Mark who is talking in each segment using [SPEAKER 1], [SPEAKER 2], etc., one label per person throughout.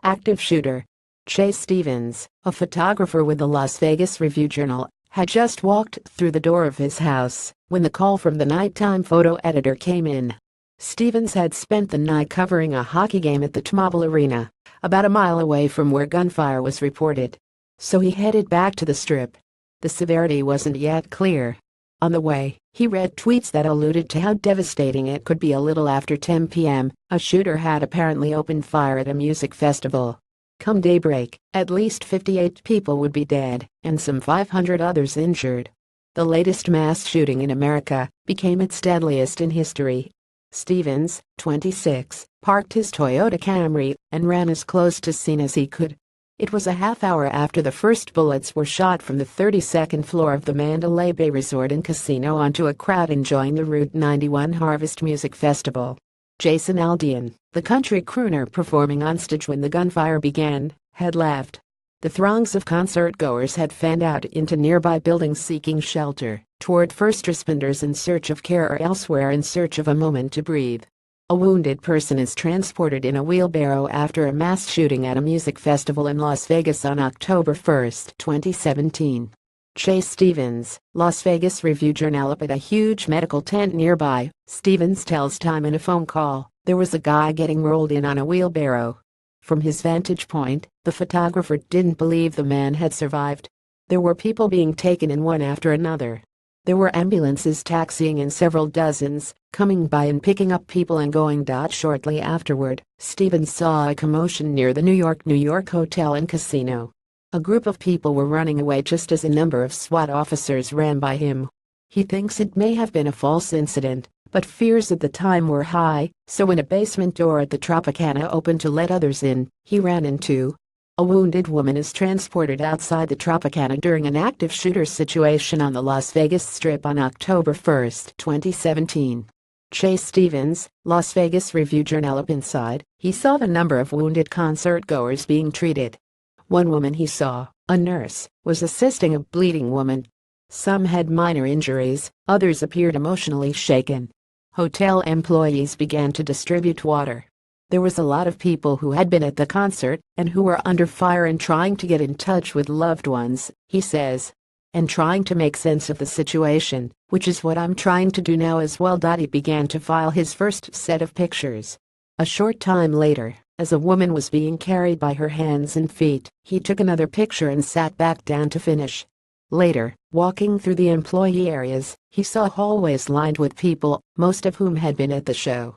[SPEAKER 1] Active shooter. Chase Stevens, a photographer with the Las Vegas ReviewJournal, had just walked through the door of his house when the call from the nighttime photo editor came in. Stevens had spent the night covering a hockey game at the T-Mobile Arena, about a mile away from where gunfire was reported. So he headed back to the Strip. The severity wasn't yet clear. On the way, he read tweets that alluded to how devastating it could be. A little after 10 p.m., a shooter had apparently opened fire at a music festival. Come daybreak, at least 58 people would be dead and some 500 others injured. The latest mass shooting in America became its deadliest in history. Stevens, 26, parked his Toyota Camry and ran as close to scene as he could. It was a half hour after the first bullets were shot from the 32nd floor of the Mandalay Bay Resort and Casino onto a crowd enjoying the Route 91 Harvest Music Festival. Jason Aldean, the country crooner performing on stage when the gunfire began, had left. The throngs of concert-goers had fanned out into nearby buildings seeking shelter, toward first responders in search of care or elsewhere in search of a moment to breathe. A wounded person is transported in a wheelbarrow after a mass shooting at a music festival in Las Vegas on October 1, 2017. Chase Stevens, Las Vegas ReviewJournal. Up at a huge medical tent nearby, Stevens tells Time in a phone call, there was a guy getting rolled in on a wheelbarrow. From his vantage point, the photographer didn't believe the man had survived. There were people being taken in one after another. There were ambulances taxiing in several dozens, coming by and picking up people and going. Shortly afterward, Stevens saw a commotion near the New York Hotel and Casino. A group of people were running away just as a number of SWAT officers ran by him. He thinks it may have been a false incident, but fears at the time were high, so when a basement door at the Tropicana opened to let others in, he ran into. A wounded woman is transported outside the Tropicana during an active shooter situation on the Las Vegas Strip on October 1, 2017. Chase Stevens, Las Vegas ReviewJournal. Up inside, he saw the number of wounded concert-goers being treated. One woman he saw, a nurse, was assisting a bleeding woman. Some had minor injuries, others appeared emotionally shaken. Hotel employees began to distribute water. There was a lot of people who had been at the concert and who were under fire and trying to get in touch with loved ones, he says. And trying to make sense of the situation, which is what I'm trying to do now as well. He began to file his first set of pictures. A short time later, as a woman was being carried by her hands and feet, he took another picture and sat back down to finish. Later, walking through the employee areas, he saw hallways lined with people, most of whom had been at the show.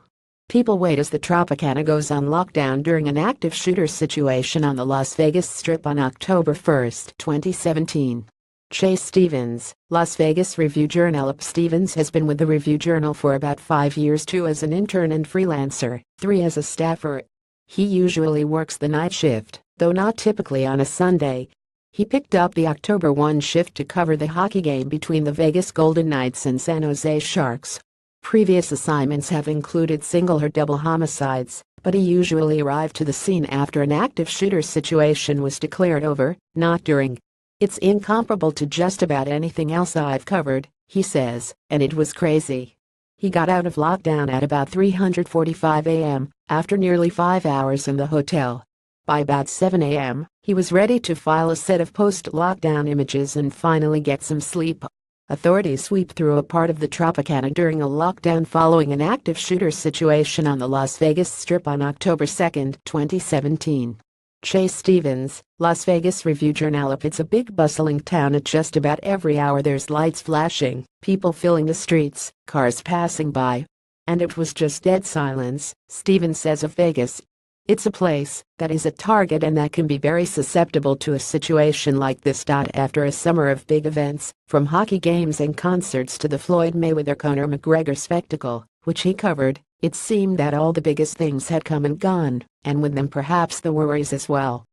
[SPEAKER 1] People wait as the Tropicana goes on lockdown during an active shooter situation on the Las Vegas Strip on October 1, 2017. Chase Stevens, Las Vegas ReviewJournal. Stevens has been with the ReviewJournal for about 5 years, 2 as an intern and freelancer, 3 as a staffer. He usually works the night shift, though not typically on a Sunday. He picked up the October 1 shift to cover the hockey game between the Vegas Golden Knights and San Jose Sharks. Previous assignments have included single or double homicides, but he usually arrived to the scene after an active shooter situation was declared over, not during. It's incomparable to just about anything else I've covered, he says, and it was crazy. He got out of lockdown at about 3:45 a.m., after nearly 5 hours in the hotel. By about 7 a.m., he was ready to file a set of post-lockdown images and finally get some sleep. Authorities sweep through a part of the Tropicana during a lockdown following an active shooter situation on the Las Vegas Strip on October 2, 2017. Chase Stevens, Las Vegas ReviewJournal. It's a big bustling town. At just about every hour there's lights flashing, people filling the streets, cars passing by. And it was just dead silence, Stevens says of Vegas. It's a place that is a target and that can be very susceptible to a situation like this. After a summer of big events, from hockey games and concerts to the Floyd Mayweather-Conor McGregor spectacle, which he covered, it seemed that all the biggest things had come and gone, and with them perhaps the worries as well.